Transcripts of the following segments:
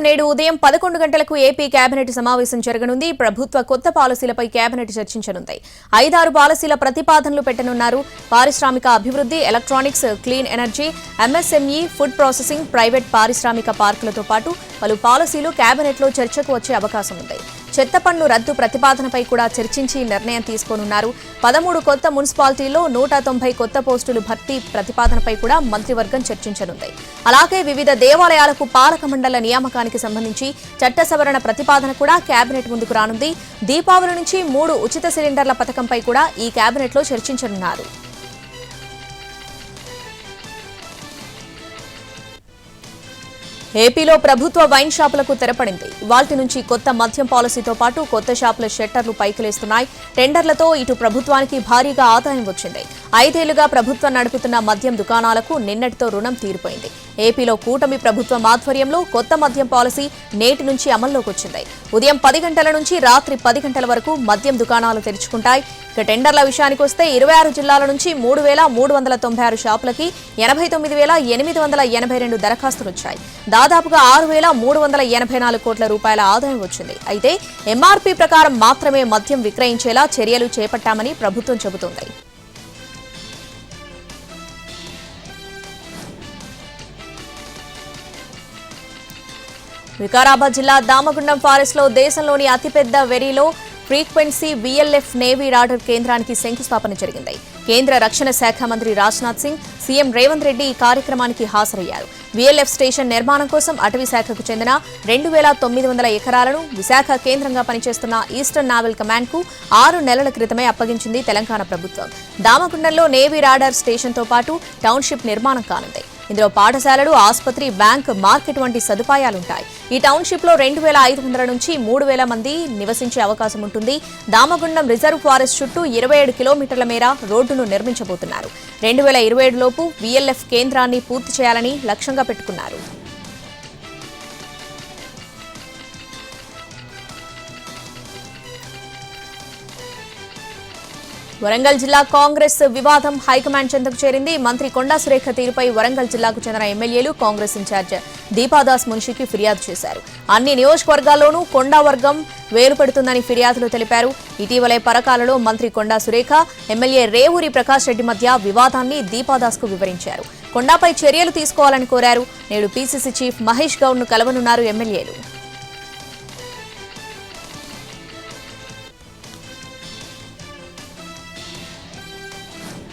నేడు ఉదయం 11 గంటలకు ఏపీ కేబినెట్ సమావేశం జరగనుంది. ప్రభుత్వ కొత్త పాలసీలపై కేబినెట్ చర్చించనుంది. 5-6 పాలసీల ప్రతిపాదనలు పెట్టనున్నారు. పారిశ్రామిక అభివృద్ధి, electronics, clean energy, MSME, food processing, private పారిశ్రామిక పార్కులతో పాటు పలు పాలసీలు కేబినెట్లో చర్చకు వచ్చే అవకాశం ఉంది. చెత్త పన్ను రద్దు ప్రతిపాదనపై కూడా చర్చించి నిర్ణయం తీసుకోనున్నారు. 13 కొత్త మున్సిపాలిటీల్లో 190 కొత్త పోస్టులు భర్తీ ప్రతిపాదనపై కూడా మంత్రివర్గం చర్చించనుంది. అలాగే వివిధ దేవాలయాలకు పాలక మండళ్ల నియామకానికి సంబంధించి చట్ట సవరణ ప్రతిపాదన కూడా కేబినెట్ ముందుకు రానుంది. దీపావళి నుంచి 3 ఉచిత సిలిండర్ల పథకంపై కూడా ఈ కేబినెట్లో చర్చించనున్నారు. ఏపీలో ప్రభుత్వ వైన్ షాపులకు తెరపడింది. వాటి నుంచి కొత్త మద్యం పాలసీతో పాటు కొత్త షాపుల షట్టర్లు పైకిలేస్తున్నాయి. టెండర్లతో ఇటు ప్రభుత్వానికి భారీగా ఆదాయం వచ్చింది. 5 ఏళ్లుగా ప్రభుత్వం నడుపుతున్న మద్యం దుకాణాలకు నిన్నటితో రుణం తీరిపోయింది. ఏపీలో కూటమి ప్రభుత్వం ఆధ్వర్యంలో కొత్త మద్యం పాలసీ నేటి నుంచి అమల్లోకి వచ్చింది. ఉదయం 10 గంటల నుంచి రాత్రి 10 గంటల వరకు మద్యం దుకాణాలు తెరుచుకుంటాయి. ఇక టెండర్ల విషయానికి వస్తే 26 జిల్లాల నుంచి 3,396 షాపులకి 89,882 దరఖాస్తులు వచ్చాయి. దాదాపుగా 6,384 కోట్ల రూపాయల ఆదాయం వచ్చింది. అయితే ఎంఆర్పీ ప్రకారం మాత్రమే మద్యం విక్రయించేలా చర్యలు చేపట్టామని ప్రభుత్వం చెబుతోంది. వికారాబాద్ జిల్లా దామగుండం ఫారెస్ట్ లో దేశంలోని అతిపెద్ద వెరీలో ఫ్రీక్వెన్సీ VLF నేవీ రాడర్ కేంద్రానికి శంకుస్థాపన జరిగింది. కేంద్ర రక్షణ శాఖ మంత్రి రాజ్నాథ్ సింగ్, సీఎం రేవంత్ రెడ్డి ఈ కార్యక్రమానికి హాజరయ్యారు. VLF స్టేషన్ నిర్మాణం కోసం అటవీ శాఖకు చెందిన 2,900 ఎకరాలను విశాఖ కేంద్రంగా పనిచేస్తున్న ఈస్టర్న్ నావల్ కమాండ్ కు 6 నెలల క్రితమే అప్పగించింది తెలంగాణ ప్రభుత్వం. దామగుండంలో నేవీ రాడార్ స్టేషన్తో పాటు టౌన్షిప్ నిర్మాణం కానుంది. ఇందులో పాఠశాలలు, ఆసుపత్రి, బ్యాంక్, మార్కెట్ వంటి సదుపాయాలుంటాయి. ఈ టౌన్షిప్ లో 2,500 నుంచి 3,000 మంది నివసించే అవకాశం ఉంటుంది. దామగుండం రిజర్వ్ ఫారెస్ట్ చుట్టూ 27 కిలోమీటర్ల మేర రోడ్డును నిర్మించబోతున్నారు. 2027 లోపు VLF కేంద్రాన్ని పూర్తి చేయాలని లక్ష్యంగా పెట్టుకున్నారు. వరంగల్ జిల్లా కాంగ్రెస్ వివాదం హైకమాండ్ చెంతకు చేరింది. మంత్రి కొండా సురేఖ తీరుపై వరంగల్ జిల్లాకు చెందిన ఎమ్మెల్యేలు కాంగ్రెస్ ఇన్ఛార్జ్ దీపాదాస్ మున్షికి ఫిర్యాదు చేశారు. అన్ని నియోజకవర్గాల్లోనూ కొండా వర్గం వేలుపెడుతుందని ఫిర్యాదులు తెలిపారు. ఇటీవలే పరకాలలో మంత్రి కొండా సురేఖ, ఎమ్మెల్యే రేవూరి ప్రకాష్ రెడ్డి మధ్య వివాదాన్ని దీపాదాస్ కు వివరించారు. కొండాపై చర్యలు తీసుకోవాలని కోరారు. నేడు PCC చీఫ్ మహేష్ గౌడ్ ను కలవనున్నారు ఎమ్మెల్యేలు.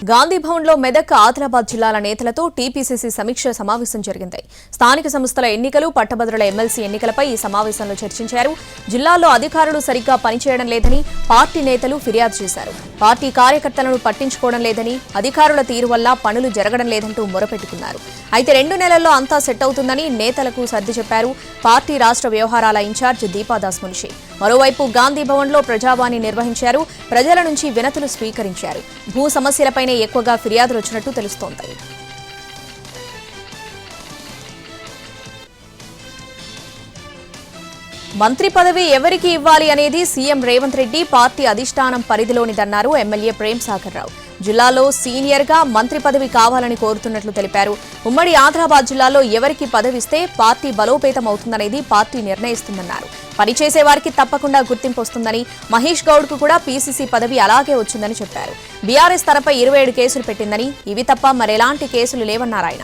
గాంధీ భవన్లో మెదక్, ఆదిలాబాద్ జిల్లాల నేతలతో TPCC సమీక్ష సమావేశం జరిగింది. స్థానిక సంస్థల ఎన్నికలు, పట్టభద్రుల ఎమ్మెల్సీ ఎన్నికలపై ఈ సమావేశంలో చర్చించారు. జిల్లాలో అధికారులు సరిగ్గా పనిచేయడం లేదని పార్టీ నేతలు ఫిర్యాదు చేశారు. పార్టీ కార్యకర్తలను పట్టించుకోవడం లేదని, అధికారుల తీరు వల్ల పనులు జరగడం లేదంటూ మొరపెట్టుకున్నారు. అయితే 2 నెలల్లో అంతా సెట్ అవుతుందని నేతలకు సర్ది చెప్పారు పార్టీ రాష్ట్ర వ్యవహారాల ఇన్ఛార్జ్ దీపాదాస్ మున్షి. మరోవైపు గాంధీ భవన్లో ప్రజావాణి నిర్వహించారు. ప్రజల నుంచి వినతులు స్వీకరించారు. భూ సమస్యలపైనే ఎక్కువగా ఫిర్యాదులు వచ్చినట్టు తెలుస్తోంది. మంత్రి పదవి ఎవరికి ఇవ్వాలి అనేది సీఎం రేవంత్ రెడ్డి పార్టీ అధిష్టానం పరిధిలోనిదన్నారు ఎమ్మెల్యే ప్రేమ్ సాగర్ రావు. జిల్లాలో సీనియర్ గా మంత్రి పదవి కావాలని కోరుతున్నట్లు తెలిపారు. ఉమ్మడి ఆదిలాబాద్ జిల్లాలో ఎవరికి పదవిస్తే పార్టీ బలోపేతం అవుతుందనేది పార్టీ నిర్ణయిస్తుందన్నారు. పనిచేసే వారికి తప్పకుండా గుర్తింపు వస్తుందని, మహేష్ గౌడ్ కు కూడా PCC పదవి అలాగే వచ్చిందని చెప్పారు. బీఆర్ఎస్ తనపై 27 కేసులు పెట్టిందని, ఇవి తప్ప మరెలాంటి కేసులు లేవన్నారాయన.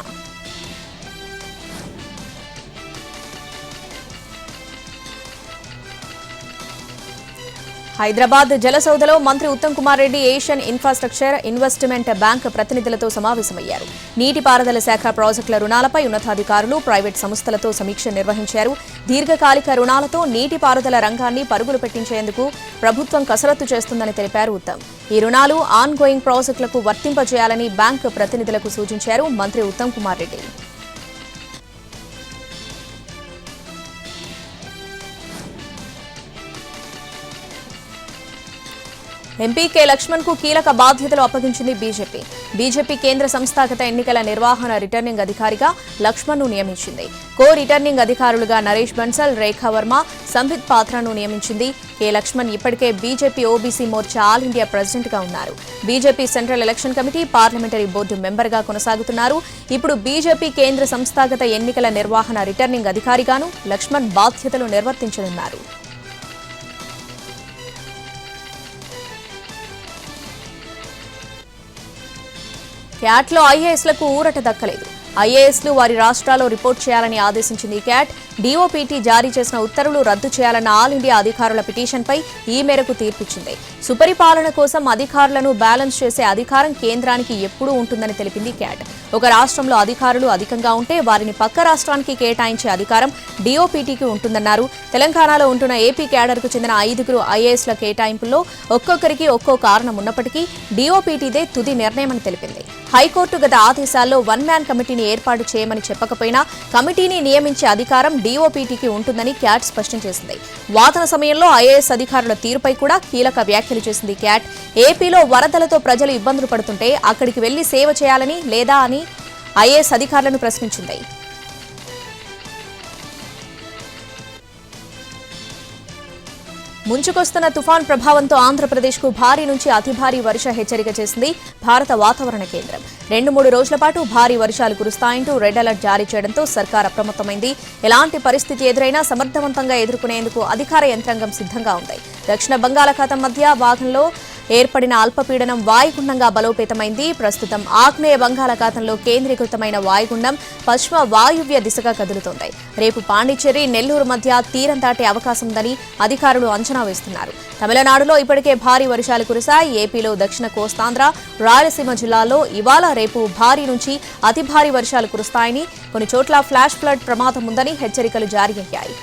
హైదరాబాద్ జలసౌధలో మంత్రి Uttam Kumar Reddy Asian infrastructure investment bank ప్రతినిధులతో సమావేశమయ్యారు. నీటిపారుదల శాఖ ప్రాజెక్టుల రుణాలపై ఉన్నతాధికారులు, ప్రైవేట్ సంస్థలతో సమీక్ష నిర్వహించారు. దీర్ఘకాలిక రుణాలతో నీటిపారుదల రంగాన్ని పరుగులు పెట్టించేందుకు ప్రభుత్వం కసరత్తు చేస్తుందని తెలిపారు ఉత్తమ్. ఈ రుణాలు ఆన్ గోయింగ్ ప్రాజెక్టులకు వర్తింపజేయాలని బ్యాంక్ ప్రతినిధులకు సూచించారు మంత్రి ఉత్తమ్ కుమార్ రెడ్డి. ఎంపీ కె లక్ష్మణ్ కు కీలక బాధ్యతలు అప్పగించింది బీజేపీ. బీజేపీ కేంద్ర సంస్థాగత ఎన్నికల నిర్వహణ రిటర్నింగ్ అధికారిగా లక్ష్మణ్ ను నియమించింది. కో రిటర్నింగ్ అధికారులుగా నరేష్ బన్సల్, రేఖా వర్మ, సంబిత్ పాత్రను నియమించింది. కె లక్ష్మణ్ ఇప్పటికే BJP OBC Morcha all India president గా ఉన్నారు. BJP central election committee parliamentary board member గా కొనసాగుతున్నారు. ఇప్పుడు బీజేపీ కేంద్ర సంస్థాగత ఎన్నికల నిర్వహణ రిటర్నింగ్ అధికారిగాను లక్ష్మణ్ బాధ్యతలు నిర్వర్తించనున్నారు. క్యాట్లో ఐఏఎస్లకు ఊరట దక్కలేదు. ఐఏఎస్లు వారి రాష్ట్రాల్లో రిపోర్ట్ చేయాలని ఆదేశించింది క్యాట్. డీఓపీటీ జారీ చేసిన ఉత్తర్వులు రద్దు చేయాలన్న ఆల్ ఇండియా అధికారుల పిటిషన్పై ఈ మేరకు తీర్పిచ్చింది. సుపరిపాలన కోసం అధికారులను బ్యాలెన్స్ చేసే అధికారం కేంద్రానికి ఎప్పుడూ ఉంటుందని తెలిపింది క్యాట్. ఒక రాష్ట్రంలో అధికారులు అధికంగా ఉంటే వారిని పక్క రాష్ట్రానికి కేటాయించే అధికారం డీఓపీటీకి ఉంటుందన్నారు. తెలంగాణలో ఉంటున్న ఏపీ క్యాడర్కు చెందిన 5 ఐఏఎస్ల కేటాయింపుల్లో ఒక్కొక్కరికి ఒక్కో కారణం ఉన్నప్పటికీ డీఓపీటీదే తుది నిర్ణయమని తెలిపింది. హైకోర్టు గత ఆదేశాల్లో 1 మ్యాన్ కమిటీని ఏర్పాటు చేయమని చెప్పకపోయినా కమిటీని నియమించే అధికారం డీఓపీటీకి ఉంటుందని క్యాట్ స్పష్టం చేసింది. వాదన సమయంలో ఐఏఎస్ అధికారుల తీరుపై కూడా కీలక వ్యాఖ్యలు చేసింది క్యాట్. ఏపీలో వరదలతో ప్రజలు ఇబ్బందులు పడుతుంటే అక్కడికి వెళ్లి సేవ చేయాలని లేదా అని ఐఏఎస్ అధికారులను ప్రశ్నించింది. ముంచుకొస్తున్న తుఫాన్ ప్రభావంతో ఆంధ్రప్రదేశ్కు భారీ నుంచి అతి భారీ వర్ష హెచ్చరిక చేసింది భారత వాతావరణ కేంద్రం. 2-3 రోజుల పాటు భారీ వర్షాలు కురుస్తాయంటూ రెడ్ అలర్ట్ జారీ చేయడంతో సర్కార్ అప్రమత్తమైంది. ఎలాంటి పరిస్థితి ఎదురైనా సమర్థవంతంగా ఎదుర్కొనేందుకు అధికార యంత్రాంగం సిద్ధంగా ఉంది. దక్షిణ బంగాళాఖాతం మధ్య భాగంలో ఏర్పడిన అల్పపీడనం వాయుగుండంగా బలోపేతమైంది. ప్రస్తుతం ఆగ్నేయ బంగాళాఖాతంలో కేంద్రీకృతమైన వాయుగుండం పశ్చిమ వాయువ్య దిశగా కదులుతోంది. రేపు పాండిచ్చేరి, నెల్లూరు మధ్య తీరం దాటే అవకాశం ఉందని అధికారులు అంచనా వేస్తున్నారు. తమిళనాడులో ఇప్పటికే భారీ వర్షాలు కురిశాయి. ఏపీలో దక్షిణ కోస్తాంధ్ర, రాయలసీమ జిల్లాల్లో ఇవాళ రేపు భారీ నుంచి అతి భారీ వర్షాలు కురుస్తాయని, కొన్ని చోట్ల ఫ్లాష్ ఫ్లడ్ ప్రమాదం ఉందని హెచ్చరికలు జారీ అయ్యాయి.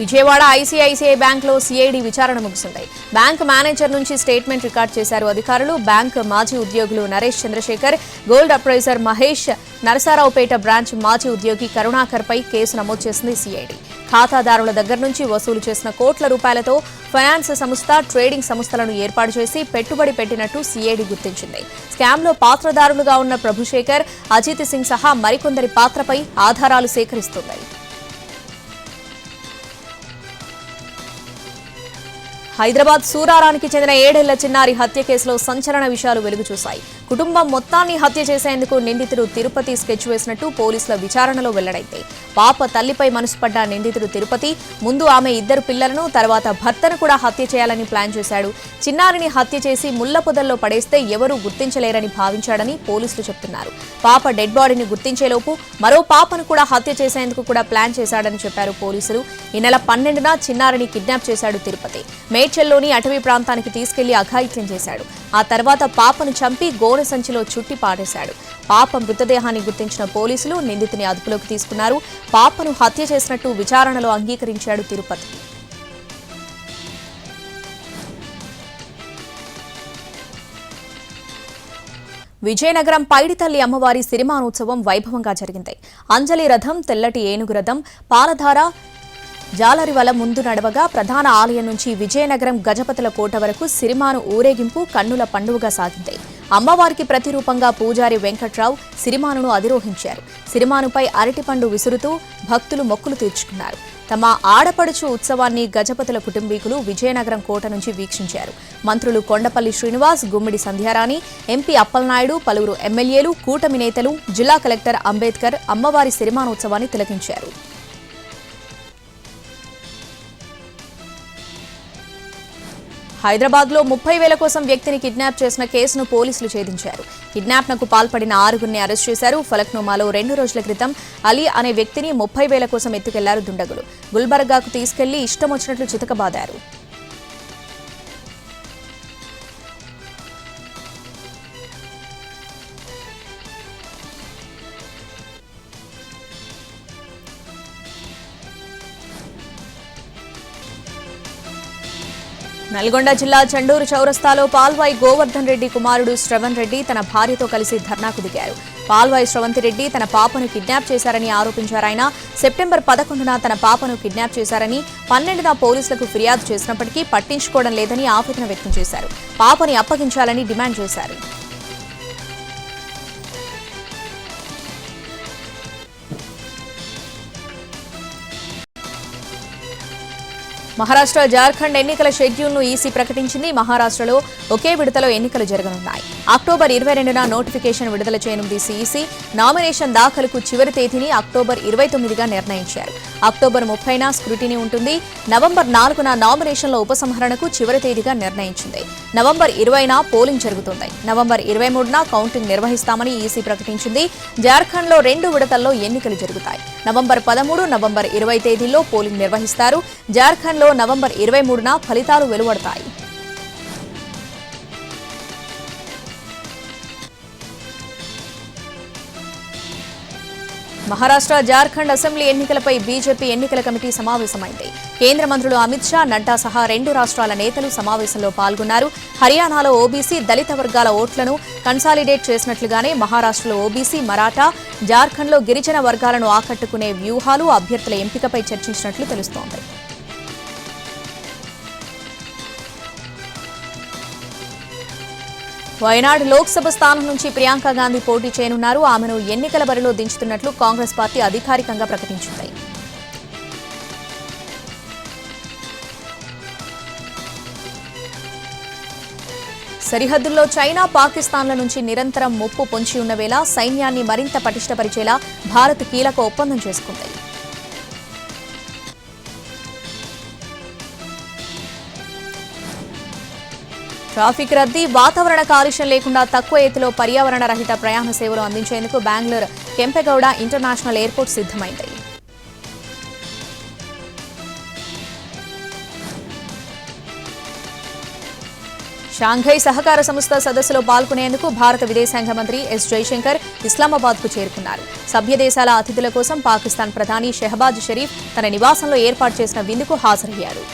విజయవాడ ఐసీఐసీఐ బ్యాంకులో సిఐడి విచారణ ముగిసింది. బ్యాంక్ మేనేజర్ నుంచి స్టేట్మెంట్ రికార్డ్ చేశారు అధికారులు. బ్యాంక్ మాజీ ఉద్యోగులు Naresh Chandrashekar, gold appraiser Mahesh, Narasaraopet branch మాజీ ఉద్యోగి కరుణాకర్ పై కేసు నమోదు చేసింది సిఐడి. ఖాతాదారుల దగ్గర నుంచి వసూలు చేసిన కోట్ల రూపాయలతో ఫైనాన్స్ సంస్థ, ట్రేడింగ్ సంస్థలను ఏర్పాటు చేసి పెట్టుబడి పెట్టినట్టు సిఐడి గుర్తించింది. స్కామ్లో పాత్రదారులుగా ఉన్న ప్రభుశేఖర్, అజిత్ సింగ్ సహా మరికొందరి పాత్రపై ఆధారాలు సేకరిస్తుంది. హైదరాబాద్ సూరారానికి చెందిన 7 ఏళ్ల చిన్నారి హత్య కేసులో సంచలన విషయాలు వెలుగు చూశాయి. కుటుంబం మొత్తాన్ని హత్య చేసేందుకు నిందితుడు తిరుపతి స్కెచ్ వేసినట్టు పోలీసుల విచారణలో వెల్లడైంది. పాప తల్లిపై మనసుపడ్డ నిందితుడు తిరుపతి ముందు ఆమె 2 పిల్లలను, తర్వాత భర్తను కూడా హత్య చేయాలని ప్లాన్ చేశాడు. చిన్నారిని హత్య చేసి ముళ్ల పొదల్లో పడేస్తే ఎవరూ గుర్తించలేరని భావించాడని పోలీసులు చెబుతున్నారు. పాప డెడ్ బాడీని గుర్తించేలోపు మరో పాపను కూడా హత్య చేసేందుకు కూడా ప్లాన్ చేశాడని చెప్పారు పోలీసులు. ఈ నెల 12న చిన్నారిని కిడ్నాప్ చేశాడు తిరుపతి. మేడ్చల్లోని అటవీ ప్రాంతానికి తీసుకెళ్లి అఘాయిత్యం చేశాడు. ఆ తర్వాత పాపను చంపి గోనె సంచిలో చుట్టి పాడేశాడు. పాప మృతదేహాన్ని గుర్తించిన పోలీసులు నిందితుని అదుపులోకి తీసుకున్నారు. పాపను హత్య చేసినట్టు విచారణలో అంగీకరించాడు తిరుపతి. విజయనగరం పైడితల్లి అమ్మవారి సిరిమానోత్సవం వైభవంగా జరిగింది. అంజలి రథం, తెల్లటి ఏనుగు రథం, పాలధార, జాలరివల ముందు నడవగా ప్రధాన ఆలయం నుంచి విజయనగరం గజపతుల కోట వరకు సిరిమాను ఊరేగింపు కన్నుల పండుగగా సాగింది. అమ్మవారికి ప్రతిరూపంగా పూజారి వెంకట్రావు సిరిమానును అధిరోహించారు. సిరిమానుపై అరటిపండు విసురుతూ భక్తులు మొక్కులు తీర్చుకున్నారు. తమ ఆడపడుచు ఉత్సవాన్ని గజపతుల కుటుంబీకులు విజయనగరం కోట నుంచి వీక్షించారు. మంత్రులు కొండపల్లి శ్రీనివాస్, గుమ్మిడి సంధ్యారాణి, ఎంపీ అప్పలనాయుడు, పలువురు ఎమ్మెల్యేలు, కూటమి నేతలు, జిల్లా కలెక్టర్ అంబేద్కర్ అమ్మవారి సిరిమానోత్సవాన్ని తిలకించారు. హైదరాబాద్లో 30,000 కోసం వ్యక్తిని కిడ్నాప్ చేసిన కేసును పోలీసులు ఛేదించారు. కిడ్నాప్నకు పాల్పడిన 6గురిని అరెస్ట్ చేశారు. ఫలక్నుమాలో 2 రోజుల క్రితం అలీ అనే వ్యక్తిని 30,000 కోసం ఎత్తుకెళ్లారు దుండగులు. గుల్బర్గాకు తీసుకెళ్లి ఇష్టం వచ్చినట్లు చితకబాదారు. నల్గొండ జిల్లా చండూరు చౌరస్తాలో పాల్వాయి గోవర్ధన్ రెడ్డి కుమారుడు శ్రవణ్ రెడ్డి తన భార్యతో కలిసి ధర్నాకు దిగారు. పాల్వాయి శ్రవంతి రెడ్డి తన పాపను కిడ్నాప్ చేశారని ఆరోపించారాయన. సెప్టెంబర్ 11న తన పాపను కిడ్నాప్ చేశారని, 12న పోలీసులకు ఫిర్యాదు చేసినప్పటికీ పట్టించుకోవడం లేదని ఆవేదన వ్యక్తం చేశారు. పాపని అప్పగించాలని డిమాండ్ చేశారు. మహారాష్ట్ర జార్ఖండ్ ఎన్నికల షెడ్యూల్ను ఈసీ ప్రకటించింది. మహారాష్ట్రలో ఒకే విడతలో ఎన్నికలు జరగనున్నాయి. అక్టోబర్ 22న నోటిఫికేషన్ విడుదల చేయనుంది ఈసీ. నామినేషన్ దాఖలుకు చివరి తేదీని అక్టోబర్ 29గా నిర్ణయించారు. అక్టోబర్ 30న స్క్రూటినీ ఉంటుంది. నవంబర్ 4న నామినేషన్ల ఉపసంహరణకు చివరి తేదీగా నిర్ణయించింది. నవంబర్ 20న పోలింగ్ జరుగుతుంది. నవంబర్ 23న కౌంటింగ్ నిర్వహిస్తామని ఈసీ ప్రకటించింది. జార్ఖండ్లో 2 విడతల్లో ఎన్నికలు జరుగుతాయి. నవంబర్ 13, నవంబర్ 20 తేదీల్లో పోలింగ్ నిర్వహిస్తారు. జార్ఖండ్లో నవంబర్ 23న ఫలితాలు వెలువడతాయి. మహారాష్ట్ర జార్ఖండ్ అసెంబ్లీ ఎన్నికలపై బీజేపీ ఎన్నికల కమిటీ సమావేశమైంది. కేంద్ర మంత్రులు అమిత్ షా, నడ్డా సహా 2 రాష్ట్రాల నేతలు సమావేశంలో పాల్గొన్నారు. హర్యానాలో ఓబీసీ, దళిత వర్గాల ఓట్లను కన్సాలిడేట్ చేసినట్లుగానే మహారాష్ట్రలో ఓబీసీ, మరాఠా, జార్ఖండ్లో గిరిజన వర్గాలను ఆకట్టుకునే వ్యూహాలు, అభ్యర్థుల ఎంపికపై చర్చించినట్లు తెలుస్తోంది. వయనాడ్ లోక్సభ స్థానం నుంచి ప్రియాంక గాంధీ పోటీ చేయనున్నారు. ఆమెను ఎన్నికల బరిలో దించుతున్నట్లు కాంగ్రెస్ పార్టీ అధికారికంగా ప్రకటించింది. సరిహద్దుల్లో చైనా, పాకిస్తాన్ల నుంచి నిరంతరం ముప్పు పొంచి ఉన్న వేళ సైన్యాన్ని మరింత పటిష్టపరిచేలా భారత్ కీలక ఒప్పందం చేసుకుంది. ట్రాఫిక్ రద్దీ, వాతావరణ కాలుష్యం లేకుండా తక్కువ ఎత్తులో పర్యావరణ రహిత ప్రయాణ సేవలు అందించేందుకు బెంగళూరు కెంపెగౌడ ఇంటర్నేషనల్ ఎయిర్పోర్ట్ సిద్ధమైంది. షాంఘై సహకార సంస్థ సదస్సులో పాల్గొనేందుకు భారత విదేశాంగ మంత్రి ఎస్ జైశంకర్ ఇస్లామాబాద్కు చేరుకున్నారు. సభ్య దేశాల అతిథుల కోసం పాకిస్తాన్ ప్రధాని షెహబాజ్ షరీఫ్ తన నివాసంలో ఏర్పాటు చేసిన విందుకు హాజరయ్యారు.